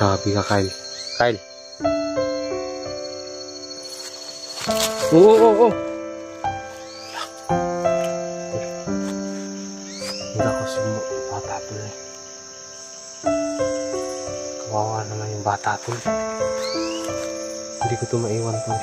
Grabe ka, Kyle. Kyle. Oo. Hindi ako sumo. Bata to eh. Kawawa naman yung bata to. Hindi ko to maiwan to.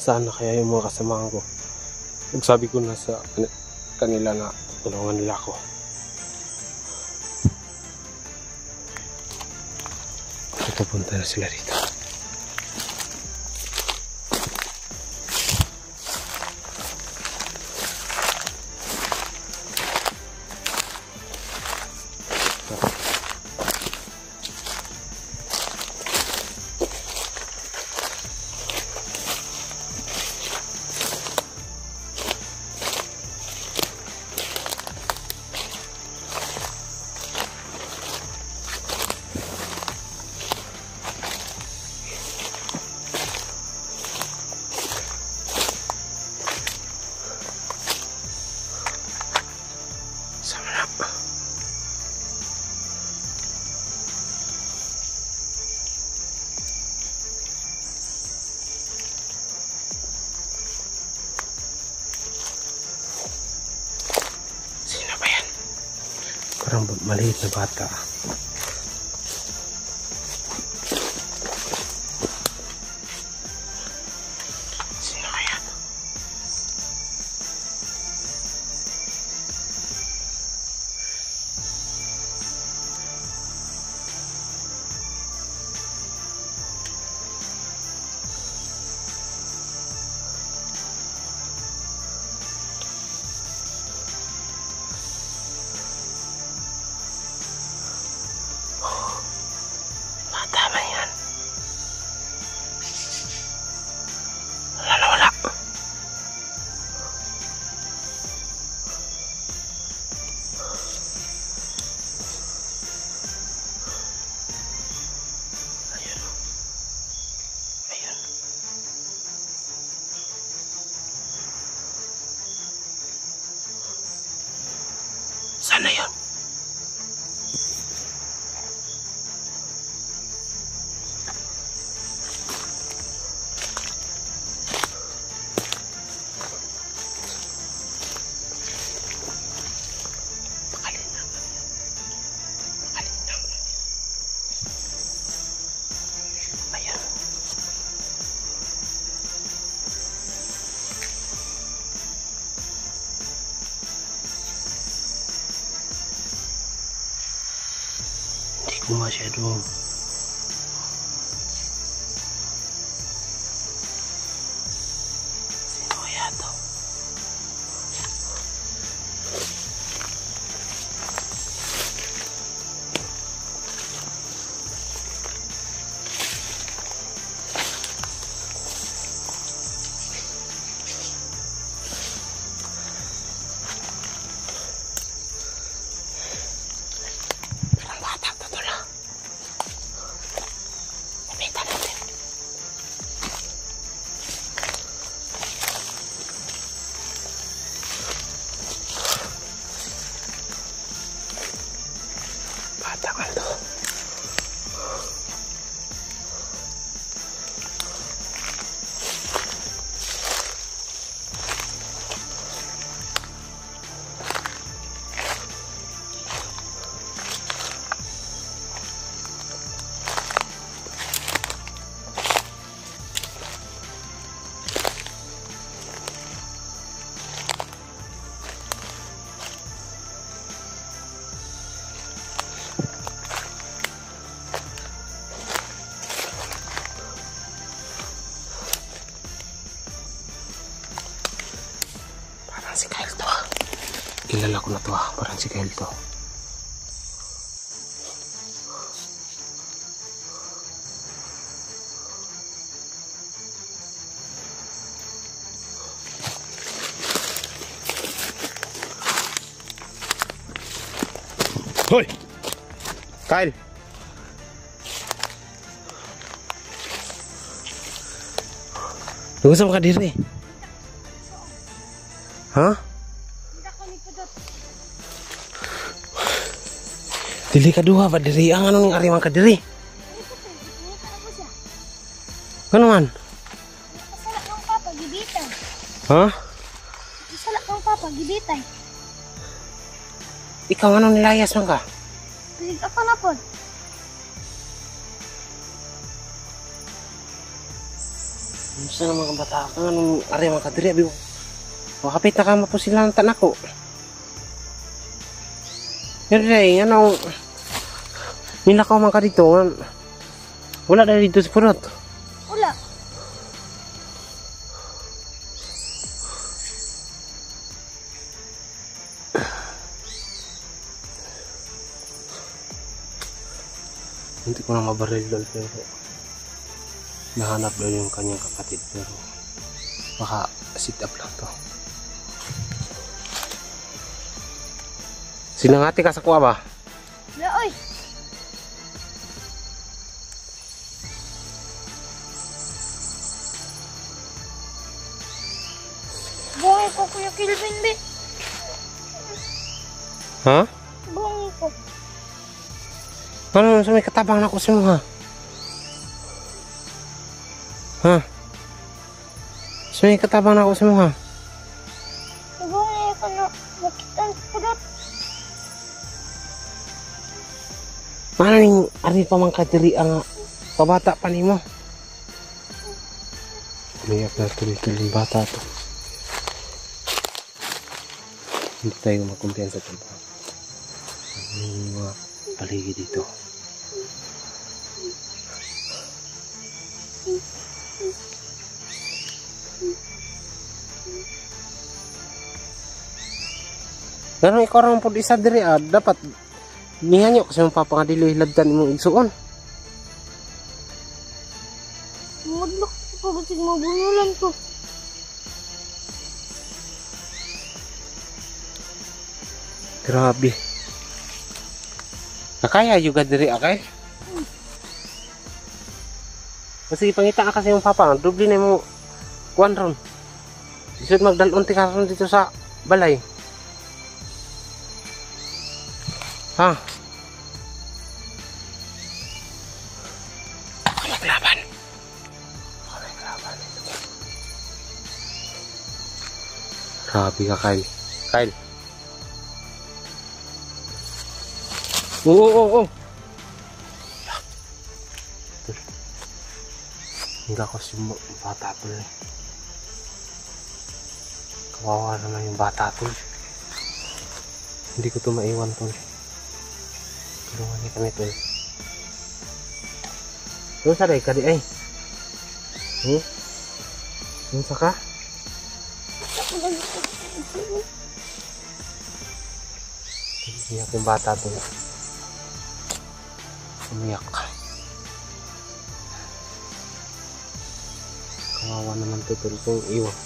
Saan na kaya yung mga kasamahan ko? Nagsabi ko na sa kanila na tulungan nila ako. Pupunta na sila dito. Parang maliit na bata. Sino kaya? Sana yun. Kung masyado sino kaya to? Si Kyle to. Kilala ko na to. Parang si Kyle to. Hoy! Kyle! Nungusap ka diri? Ha? Dili ka duha ba diri? Ang anong ariman ka diri? Ano man? Salak ng papa, gibitay. Ha? Salak ng papa, gibitay. Ikaw anong nilayas man ka? Pilig ako na po. Saan naman ka bata? Ang anong ariman ka diri? Abi mo? Makapit na ka mapusilan ng tanako. Pero dahil, anong... Nilakaw man ka dito. Wala na dito sa purot. Wala. Hindi ko na mabaril doon pero nahanap daw yung kanyang kapatid pero baka sit up lang to. Sinangati ka sa kuwa ba? Wala, oy. Buhay ko, Kuya Kilvin, be. Ha? Buhay ko. Ano sa may katabang na ko sa mga? Ha? Sa may katabang na ko sa mga? Buhay ko na makitan sa pudot. Ano yung ari pa man kadiri ang pabata pa ni mo? Umiyak na tuloy-tuloy bata to. Hindi tayo magkumpiyansa sa tempo. Ano yung mga paligid dito? Pero ikaw rin po isa diri dapat nihanyo kasi yung papangadilo hilabdan mong igsuon. Mudlok ko, batig mabunulan ko. Grabe. Nakaya juga diri akay. Kasi pangita kasi yung papa, dubli na mo kuan ron. Isod magdalon ti karon dito sa balay. Ha? Maglaban. Maglaban. Grabe ka, Kyle. Kyle. Oo. Hindi ako si bata to eh. Kawawa naman yung bata to. Hindi ko to maiwan to. Tulungan niya kami to. Doon sa ka di ay. Doon sa ka? Umiyak yung bata to. Umiyak ka. Kawawa naman to kung iwan.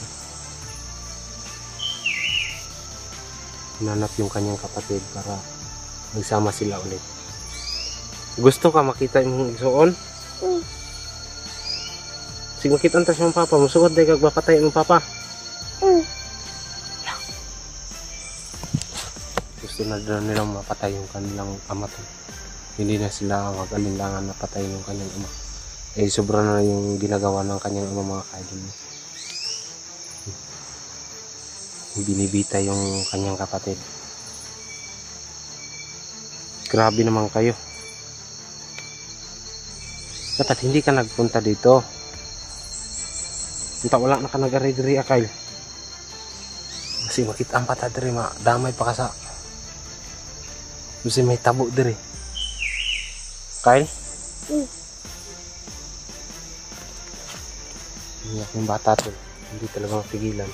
Hinanap yung kanyang kapatid para magsama sila ulit. Gusto ka makita yung isuon? Sige makita antas yung papa. Musugod dahil kagbapatay yung papa. Gusto na nilang mapatay yung kanilang ama to. Hindi na sila mag-alinlangan na patayin yung kanyang ama. Eh sobra na yung ginagawa ng kanyang ama mga kaidol. Binibita yung kanyang kapatid. Grabe naman kayo. Dapat hindi ka nagpunta dito. Punta wala na ka nag-aray-diri Kyle. Kasi makita ang pata diri damay pa ka sa. Kasi may tabo diri. Kyle? Iyak yung bata to. Hindi talaga mapigilan.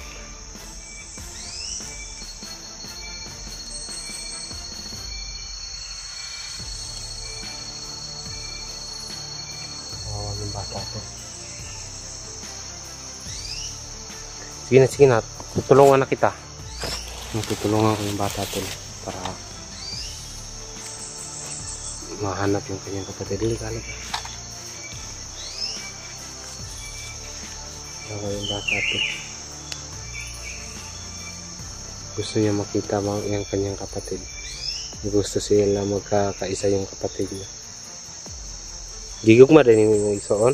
Yung bata to. Sige na. Tutulungan na kita. Tutulungan ko yung bata to para mahanap yung kanyang kapatid. Halika. Ako yung bata ito. Gusto niya makita yung kanyang kapatid. Gusto siya lang magkakaisa yung kapatid niya. Gigog ma rin yung isoon?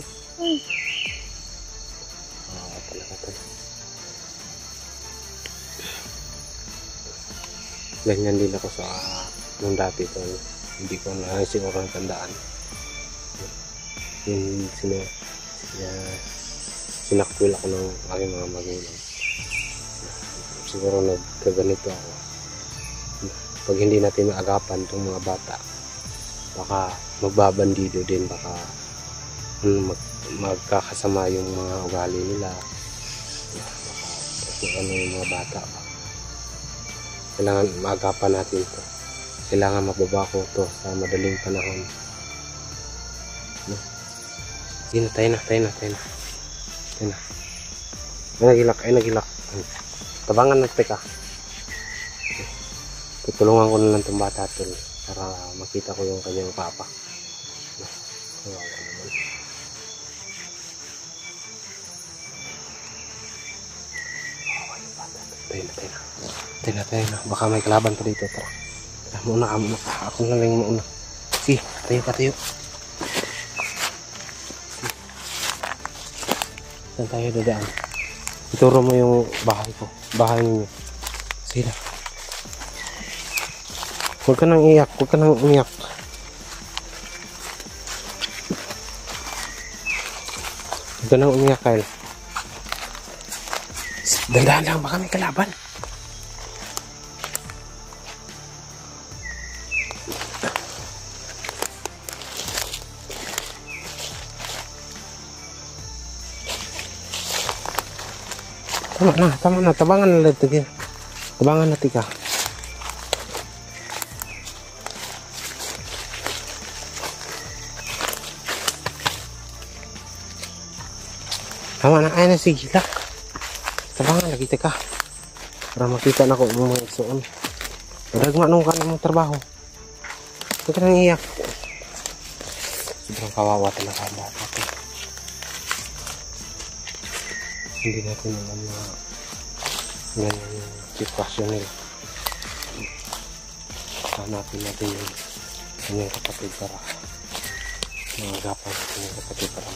Talaga ito. Ganyan din ako sa nung dati ito. Hindi ko na siguro tandaan. Yung sinakwil ako ng aking mga magulang. Siguro nagkaganito ako. Pag hindi natin maagapan itong mga bata, baka magbabandido din, baka magkakasama yung mga ugali nila, baka ano yung mga bata ba. Kailangan maagapan natin ito. Kailangan mababako ito sa madaling panahon. Sige na, tayo na. Ay nagilak. Tabangan natin ka. Tutulungan ko na lang itong bata ito para makita ko yung kanyang papa. Kawawa naman. Kawawa yung bata. Tayo na. Baka may kalaban pa dito. Tara. Muna ka. Ako na lang muna. Sige, tayo. Saan tayo dadaan? Ituro mo yung bahay ko. Bahay ninyo. Sige na. Huwag ka nang iyak. Huwag ka nang umiyak. Huwag ka nang umiyak, Kyle. Dandahan lang. Baka may kalaban. Tama na. Tabangan na natin. Tabangan natin ka. Tama na. Ay na, sige lang. Tabangan lagi ka. Para makita na ko mga isuon. Padagma nung kanong trabaho. Huwag ka nang iyak. Sobrang kawawa talaga ang bata ko. Hindi natin alam na ganyan yung sitwasyon nila. Hanapin natin yung kanyang kapatid para maagapan natin yung kapatid para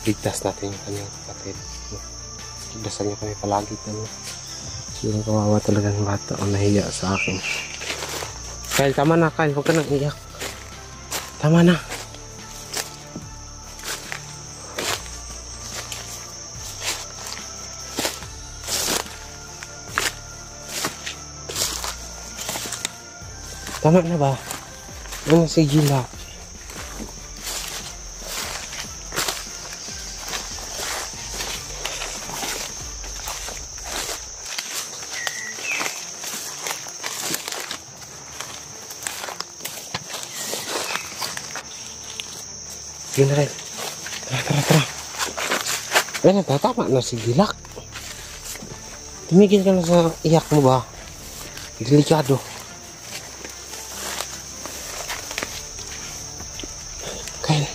ligtas natin yung kanyang kapatid. Dasal niya kami palagi kami. Yung kawawa talaga ng bata o nahiya sa akin. Kyle, tama na Kyle, huwag ka nang iyak. Tama na. Tama na ba? Ano si Gila? Sige na rin. Tara. Ay, natatama na si Gilak. Tumigil ka na sa iyak mo ba? Delikado. Kyle.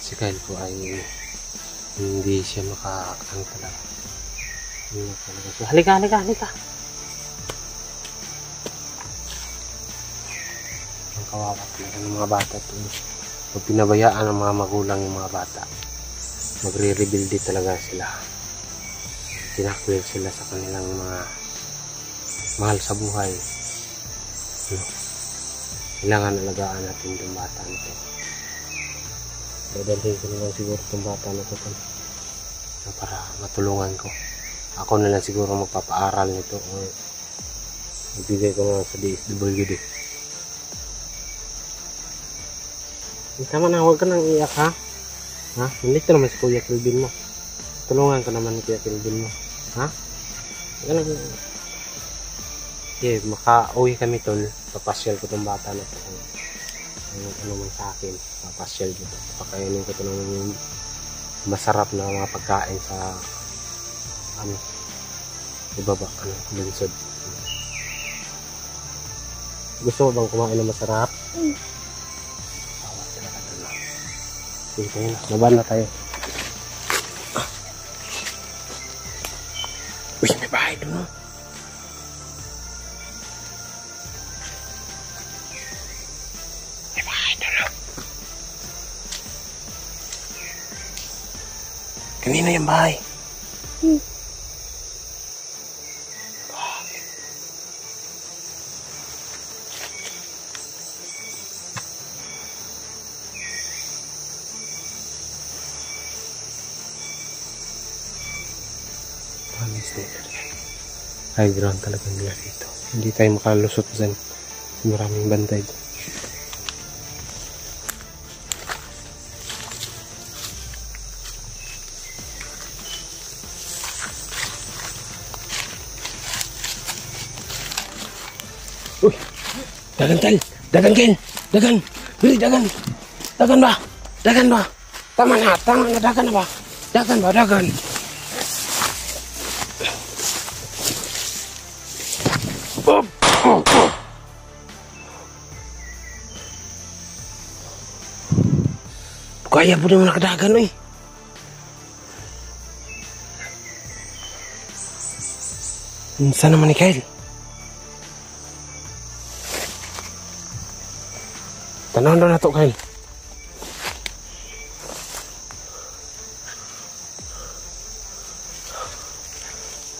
Si Kyle po ay hindi siya makaano talaga. Halika. Ang kawawa talaga ng mga bata ito. Pag pinabayaan ng mga magulang yung mga bata, magre-rebuild talaga sila. Tinakwil sila sa kanilang mga mahal sa buhay. Kailangan alagaan natin yung bata nito. Dadalhin ko na lang siguro itong bata na ito para matulungan ko. Ako na lang siguro magpapaaral nito o ibigay ko na sa DSWD. Tama na, huwag ka nang iyak ha. Hindi ka naman si Kuya Kelvin mo. Tulungan ka naman ni Kuya Kelvin mo. Huwag ka nang iyak. Okay, maka-uwi kami tol. Papasyal ko itong bata na ito. Ano man sa akin, papasyal ko ito. Pakainin ko ito ng masarap na mga pagkain sa ibaba, lunsod. Gusto mo bang kumain ng masarap? Sige tayo na, laban na tayo. Uy, may bahay doon. May bahay doon. Kanina yung bahay. High ground talaga nila dito. Hindi tayo makalusot dyan. Maraming bantay dyan. Uy! Dagan tal! Dagan Ken! Dagan! Bili dagan! Dagan ba? Dagan ba? Tama na! Tama na! Dagan na ba? Dagan ba? Dagan! Kaya po naman nakadagan eh. Saan naman ni Kyle? Tanawan daw na to Kyle.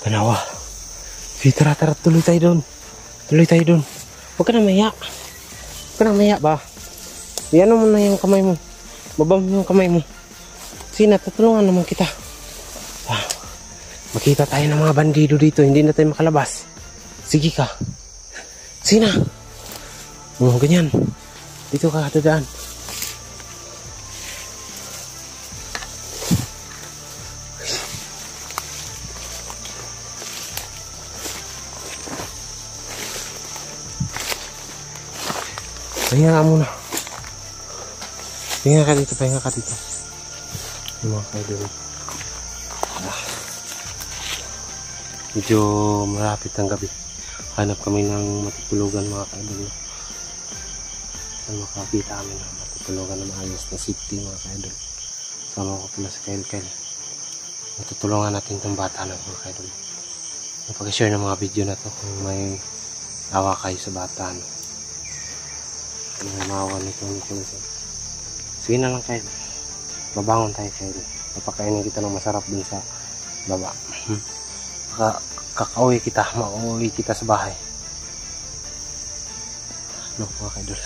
Tanawa. Sige, tara, tuloy tayo doon. Tuloy tayo doon. Huwag ka na maya. Huwag ka na maya ba? Iyan mo na yung kamay mo. Baba mo yung kamay mo. Sige na, tutulungan naman kita. Makita tayo ng mga bandido dito. Hindi na tayo makalabas. Sige ka. Sige na. Ganyan. Dito ka dadaan. Pahinga ka muna. Pahinga ka dito. Yung mga kaidol. Medyo malapit ang gabi. Hanap kami ng matutulugan mga kaidol. Saan makakita kami ng matutulugan na maayos na safety mga kaidol. Sama ko pala sa Kyle. Matutulungan natin itong bata na mga kaidol. Napag-share ng mga video na to kung may awa kayo sa bata. May mawa nito. Sige na lang Kyle. Babangon tayo Kyle. Papakainin kita ng masarap dun sa baba. Mauwi kita sa bahay. No, mga kaidol.